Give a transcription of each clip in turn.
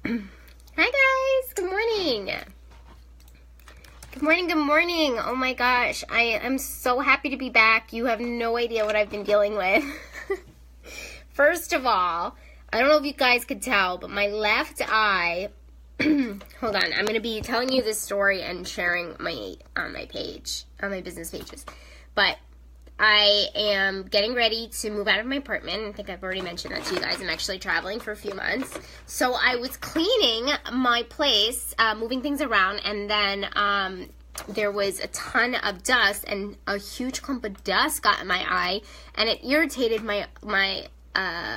Hi guys, good morning. Good morning. Oh my gosh, I am so happy to be back. You have no idea what I've been dealing with. First of all, I don't know if you guys could tell, but my left eye, hold on, I'm going to be telling you this story and sharing on my page, on my business pages. But I am getting ready to move out of my apartment. I think I've already mentioned that to you guys. I'm actually traveling for a few months. So I was cleaning my place, moving things around, and then there was a ton of dust, and a huge clump of dust got in my eye, and it irritated my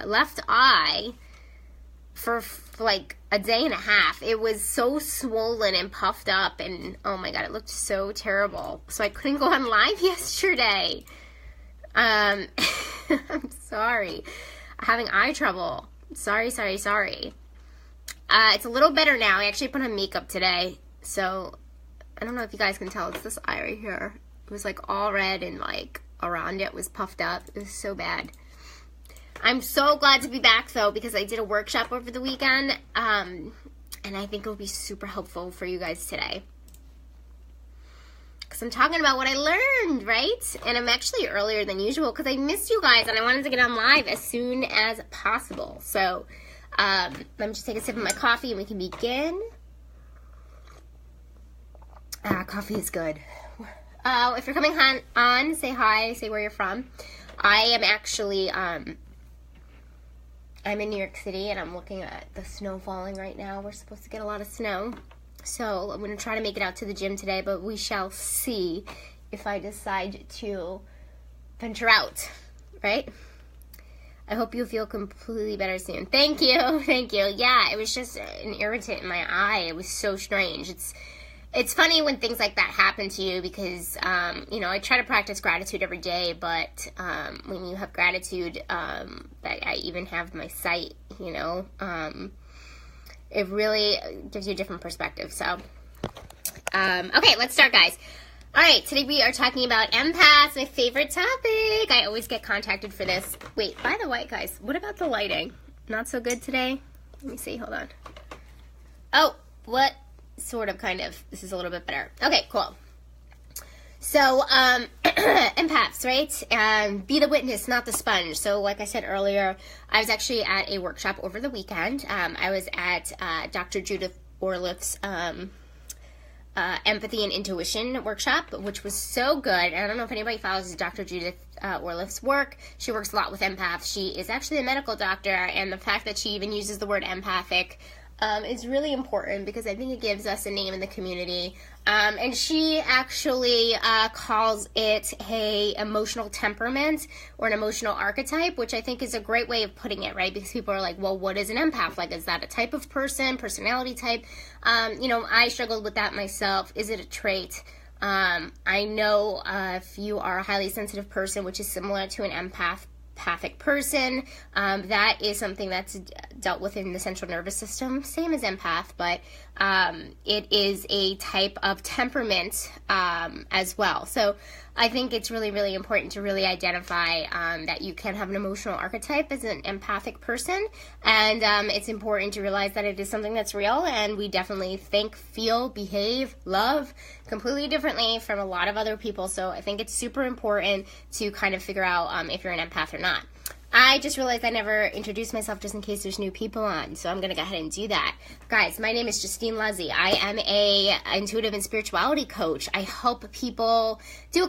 left eye for like a day and a half. It was so swollen and puffed up, and oh my god, it looked so terrible. So I couldn't go on live yesterday. I'm sorry. Having eye trouble. Sorry. It's a little better now. I actually put on makeup today. So, I don't know if you guys can tell. It's this eye right here. It was like all red and like around it was puffed up. It was so bad. I'm so glad to be back though, because I did a workshop over the weekend. And I think it'll be super helpful for you guys today. I'm talking about what I learned, right? And I'm actually earlier than usual because I missed you guys and I wanted to get on live as soon as possible. So let me just take a sip of my coffee and we can begin. Coffee is good. If you're coming on, say hi, say where you're from. I am actually, I'm in New York City and I'm looking at the snow falling right now. We're supposed to get a lot of snow. So I'm going to try to make it out to the gym today, but we shall see if I decide to venture out, right? I hope you feel completely better soon. Thank you. Yeah, it was just an irritant in my eye. It was so strange. It's funny when things like that happen to you because, I try to practice gratitude every day, but when you have gratitude, I even have my sight, it really gives you a different perspective. So, okay, let's start, guys. All right, today we are talking about empaths, my favorite topic. I always get contacted for this. Wait, by the way, guys, what about the lighting? Not so good today? Let me see, hold on. Oh, what? Sort of, kind of. This is a little bit better. Okay, cool. So, empaths, right? Be the witness, not the sponge. So, like I said earlier, I was actually at a workshop over the weekend. I was at Dr. Judith Orliff's Empathy and Intuition workshop, which was so good. I don't know if anybody follows Dr. Judith Orliff's work. She works a lot with empaths. She is actually a medical doctor, and the fact that she even uses the word empathic is really important because I think it gives us a name in the community. And she actually calls it a emotional temperament or an emotional archetype, which I think is a great way of putting it, right? Because people are like, well, what is an empath? Like, is that a type of person, personality type? I struggled with that myself. Is it a trait? I know if you are a highly sensitive person, which is similar to an empathic person, that is something that's dealt with in the central nervous system, same as empath, but it is a type of temperament as well. So I think it's really, really important to really identify that you can have an emotional archetype as an empathic person, and it's important to realize that it is something that's real, and we definitely think, feel, behave, love completely differently from a lot of other people. So I think it's super important to kind of figure out if you're an empath or not. I just realized I never introduced myself just in case there's new people on, so I'm going to go ahead and do that. Guys, my name is Justine Luzzi. I am a intuitive and spirituality coach. I help people do a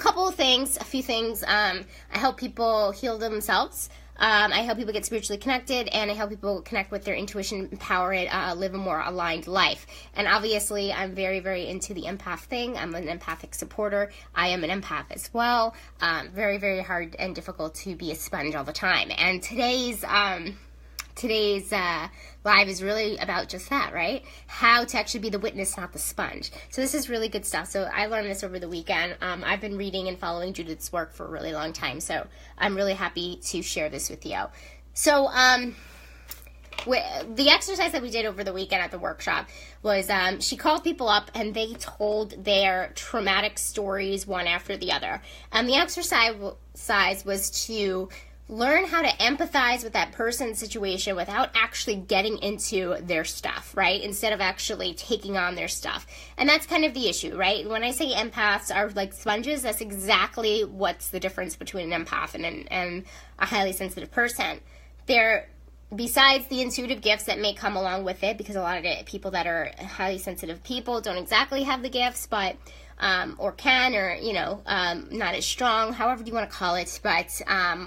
few things. I help people heal themselves. I help people get spiritually connected, and I help people connect with their intuition, empower it, live a more aligned life. And obviously, I'm very, very into the empath thing. I'm an empathic supporter. I am an empath as well. Very, very hard and difficult to be a sponge all the time. And today's live is really about just that, right? How to actually be the witness, not the sponge. So this is really good stuff. So I learned this over the weekend. I've been reading and following Judith's work for a really long time, so I'm really happy to share this with you. So the exercise that we did over the weekend at the workshop was she called people up and they told their traumatic stories one after the other. And the exercise was to learn how to empathize with that person's situation without actually getting into their stuff, right? Instead of actually taking on their stuff. And that's kind of the issue, right? When I say empaths are like sponges, that's exactly what's the difference between an empath and a highly sensitive person. They're, besides the intuitive gifts that may come along with it, because a lot of the people that are highly sensitive people don't exactly have the gifts, but or can, or, you know, not as strong, however you want to call it. But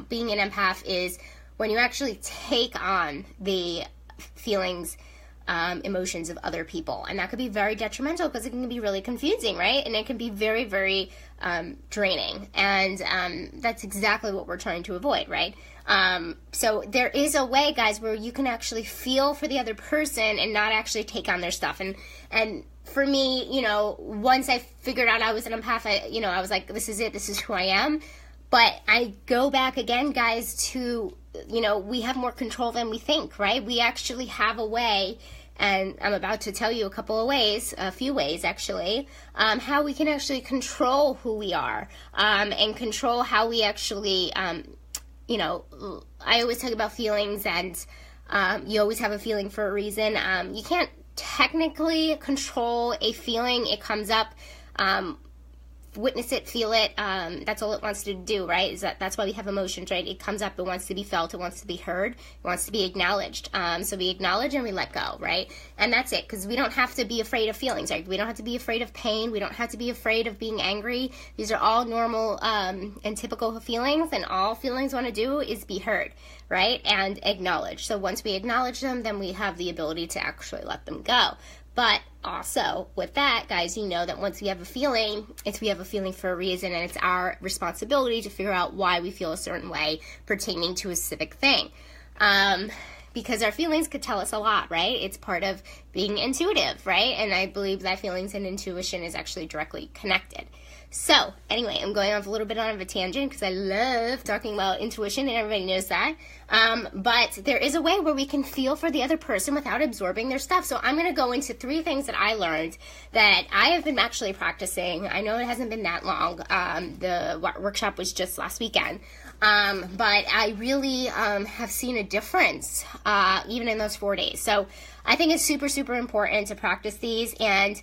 being an empath is when you actually take on the feelings, emotions of other people. And that could be very detrimental because it can be really confusing, right? And it can be very, very draining. And that's exactly what we're trying to avoid, right? So there is a way, guys, where you can actually feel for the other person and not actually take on their stuff. And for me, you know, once I figured out I was an empath, I was like, this is it, this is who I am. But I go back again, guys, to, you know, we have more control than we think, right? We actually have a way, and I'm about to tell you a few ways actually, how we can actually control who we are, and control how we actually, you know, I always talk about feelings, and you always have a feeling for a reason. You can't technically control a feeling. It comes up, witness it, feel it. That's all it wants to do, right? That's why we have emotions, right? It comes up, it wants to be felt, it wants to be heard, it wants to be acknowledged. So we acknowledge and we let go, right? And that's it, because we don't have to be afraid of feelings, right? We don't have to be afraid of pain. We don't have to be afraid of being angry. These are all normal and typical feelings, and all feelings want to do is be heard, right? And acknowledge. So once we acknowledge them, then we have the ability to actually let them go. But also, with that, guys, you know that once we have a feeling, we have a feeling for a reason, and it's our responsibility to figure out why we feel a certain way pertaining to a specific thing. Because our feelings could tell us a lot, right? It's part of being intuitive, right? And I believe that feelings and intuition is actually directly connected. So, anyway, I'm going off a little bit on a tangent because I love talking about intuition, and everybody knows that. But there is a way where we can feel for the other person without absorbing their stuff. So I'm going to go into 3 things that I learned that I have been actually practicing. I know it hasn't been that long. The workshop was just last weekend. But I really have seen a difference even in those 4 days. So I think it's super, super important to practice these. And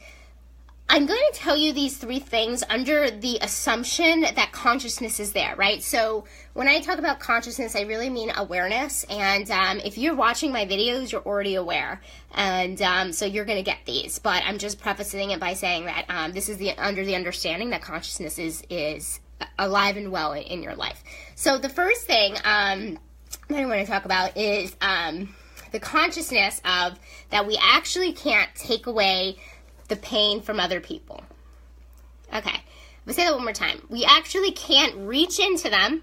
I'm going to tell you these 3 things under the assumption that consciousness is there, right? So when I talk about consciousness, I really mean awareness. And if you're watching my videos, you're already aware. And so you're going to get these. But I'm just prefacing it by saying that this is under the understanding that consciousness is alive and well in your life. So the first thing that I want to talk about is the consciousness of that we actually can't take away the pain from other people. Okay, let's say that one more time. We actually can't reach into them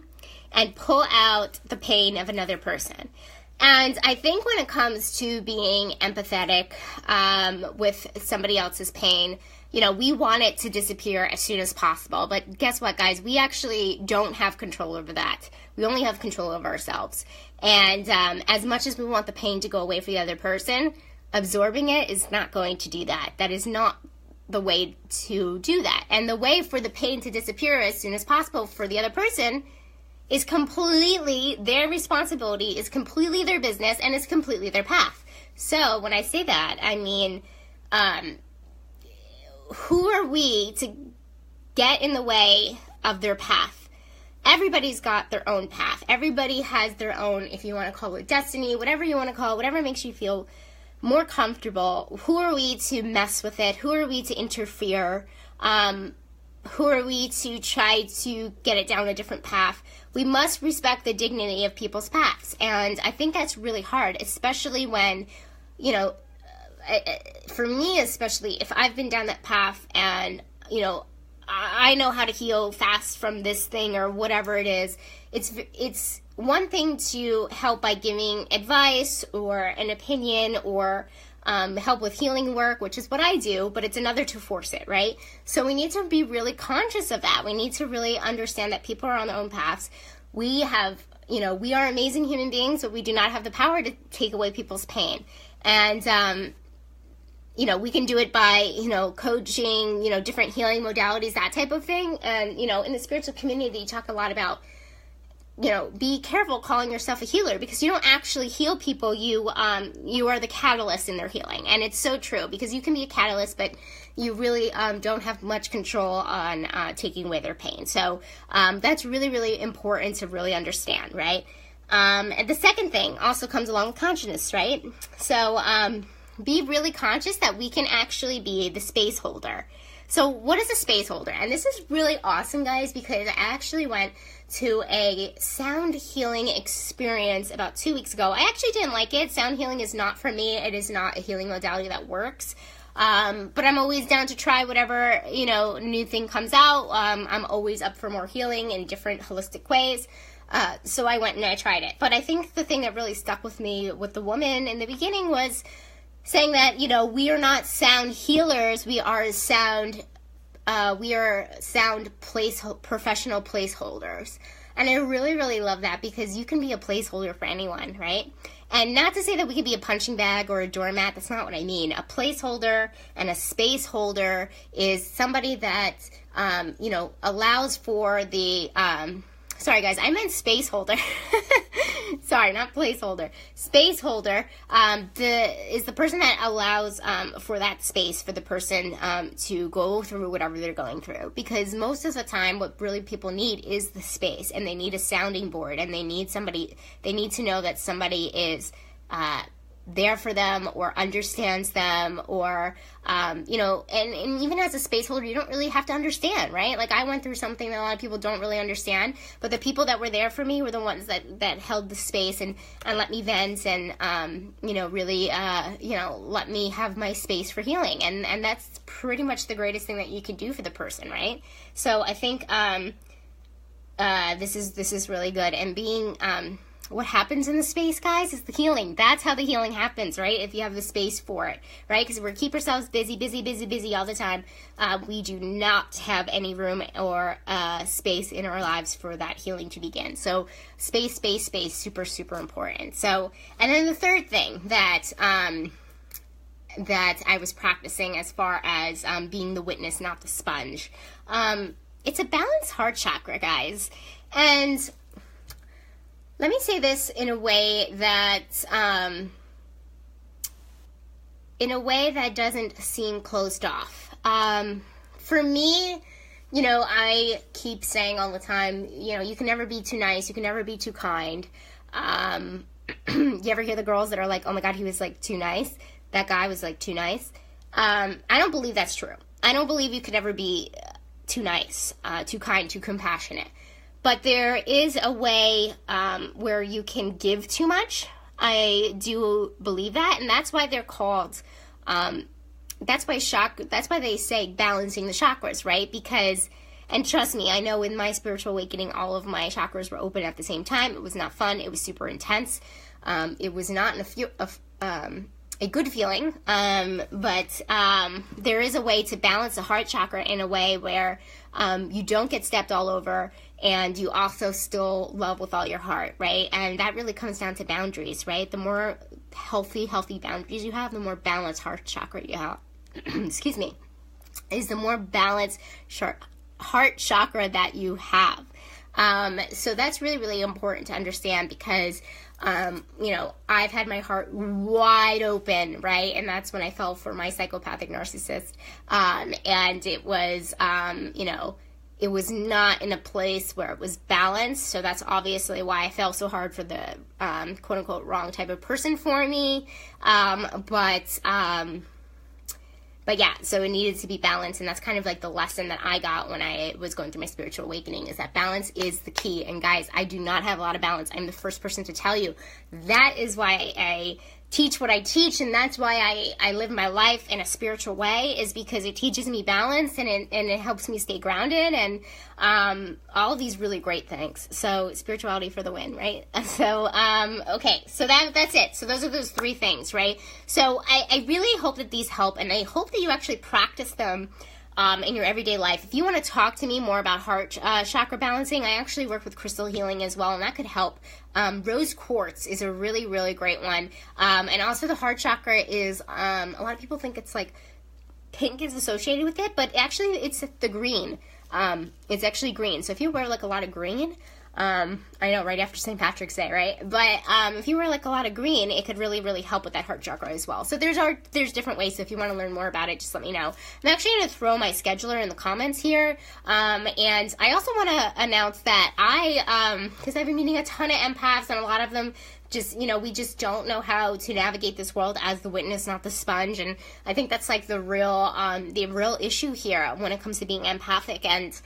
and pull out the pain of another person. And I think when it comes to being empathetic with somebody else's pain, you know, we want it to disappear as soon as possible. But guess what, guys? We actually don't have control over that. We only have control over ourselves. And as much as we want the pain to go away for the other person, absorbing it is not going to do that. That is not the way to do that. And the way for the pain to disappear as soon as possible for the other person is completely their responsibility, is completely their business, and is completely their path. So when I say that, I mean, who are we to get in the way of their path? Everybody's got their own path. Everybody has their own, if you want to call it destiny, whatever you want to call it, whatever makes you feel more comfortable. Who are we to mess with it? Who are we to interfere? Who are we to try to get it down a different path? We must respect the dignity of people's paths. And I think that's really hard, especially when, you know, for me especially, if I've been down that path and, you know, I know how to heal fast from this thing or whatever it is, it's one thing to help by giving advice or an opinion or help with healing work, which is what I do, but it's another to force it, right? So we need to be really conscious of that. We need to really understand that people are on their own paths. We have, you know, we are amazing human beings, but we do not have the power to take away people's pain. And, you know, we can do it by, you know, coaching, you know, different healing modalities, that type of thing. And, you know, in the spiritual community, you talk a lot about be careful calling yourself a healer, because you don't actually heal people. You are the catalyst in their healing. And it's so true, because you can be a catalyst, but you really don't have much control on taking away their pain. So that's really, really important to really understand, right? And the second thing also comes along with consciousness, right? So be really conscious that we can actually be the space holder. So what is a space holder? And this is really awesome, guys, because I actually went to a sound healing experience about 2 weeks ago. I actually didn't like it. Sound healing is not for me. It is not a healing modality that works. But I'm always down to try whatever, new thing comes out. I'm always up for more healing in different holistic ways. So I went and I tried it. But I think the thing that really stuck with me with the woman in the beginning was saying that, we are not sound healers. We are sound professional placeholders. And I really, really love that, because you can be a placeholder for anyone, right? And not to say that we could be a punching bag or a doormat. That's not what I mean. A placeholder and a space holder is somebody that, allows for the, sorry guys, I meant space holder. Sorry, not placeholder. Space holder is the person that allows for that space for the person to go through whatever they're going through. Because most of the time, what really people need is the space, and they need a sounding board, and they need to know that somebody is there for them or understands them, or and even as a space holder, you don't really have to understand, right? Like, I went through something that a lot of people don't really understand, but the people that were there for me were the ones that held the space and let me vent and really let me have my space for healing, and that's pretty much the greatest thing that you can do for the person, right? So I think this is really good. And being what happens in the space, guys, is the healing. That's how the healing happens, right? If you have the space for it, right? Because we keep ourselves busy all the time. We do not have any room or space in our lives for that healing to begin. So space, super, super important. So, and then the third thing that I was practicing as far as being the witness, not the sponge. It's a balanced heart chakra, guys. And let me say this in a way that doesn't seem closed off. For me, I keep saying all the time, you can never be too nice. You can never be too kind. You ever hear the girls that are like, oh my God, he was like too nice. That guy was like too nice. I don't believe that's true. I don't believe you could ever be too nice, too kind, too compassionate. But there is a way where you can give too much. I do believe that, and that's why they're called. That's why they say balancing the chakras, right? Because, and trust me, I know in my spiritual awakening, all of my chakras were open at the same time. It was not fun. It was super intense. It was not a good feeling. But there is a way to balance the heart chakra in a way where you don't get stepped all over, and you also still love with all your heart, right? And that really comes down to boundaries, right? The more healthy boundaries you have, the more balanced heart chakra you have. Excuse me. Is the more balanced heart chakra that you have. So that's really, really important to understand, because I've had my heart wide open, right? And that's when I fell for my psychopathic narcissist. And it was, it was not in a place where it was balanced. So that's obviously why I fell so hard for the, quote unquote, wrong type of person for me. But yeah, so it needed to be balanced, and that's kind of like the lesson that I got when I was going through my spiritual awakening, is that balance is the key. And guys, I do not have a lot of balance. I'm the first person to tell you. That is why I teach what I teach, and that's why I live my life in a spiritual way, is because it teaches me balance, and it helps me stay grounded, and all of these really great things. So spirituality for the win, right? So okay, so that's it. So those are those three things, right? So I really hope that these help, and I hope that you actually practice them in your everyday life. If you want to talk to me more about heart chakra balancing, I actually work with crystal healing as well, and that could help. Rose quartz is a really, really great one. And also the heart chakra is, a lot of people think it's like pink is associated with it, but actually it's the green. It's actually green. So if you wear like a lot of green, I know, right after St. Patrick's Day, right? But if you wear like a lot of green, it could really, really help with that heart chakra as well. So there's different ways. So if you want to learn more about it, just let me know. I'm actually going to throw my scheduler in the comments here. And I also want to announce that because I've been meeting a ton of empaths, and a lot of them just, we just don't know how to navigate this world as the witness, not the sponge. And I think that's like the real issue here when it comes to being empathic. And,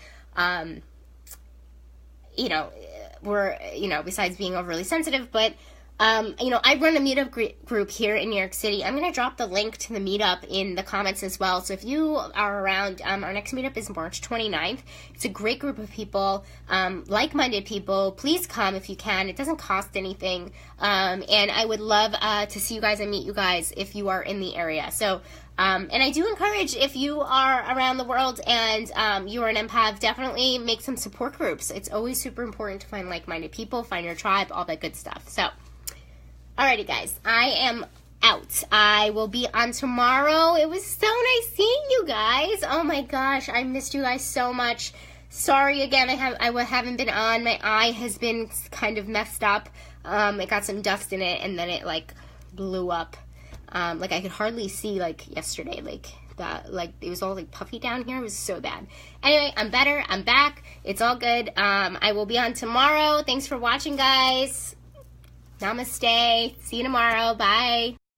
we're, besides being overly sensitive, but, I run a meetup group here in New York City. I'm going to drop the link to the meetup in the comments as well. So if you are around, our next meetup is March 29th. It's a great group of people, like-minded people. Please come if you can. It doesn't cost anything. And I would love to see you guys and meet you guys if you are in the area. So, and I do encourage, if you are around the world and you are an empath, definitely make some support groups. It's always super important to find like-minded people, find your tribe, all that good stuff. So, alrighty guys, I am out. I will be on tomorrow. It was so nice seeing you guys. Oh my gosh, I missed you guys so much. Sorry again, I haven't been on. My eye has been kind of messed up. It got some dust in it, and then it like blew up. Like I could hardly see like yesterday, it was all like puffy down here. It was so bad. Anyway, I'm better. I'm back. It's all good. I will be on tomorrow. Thanks for watching, guys. Namaste. See you tomorrow. Bye.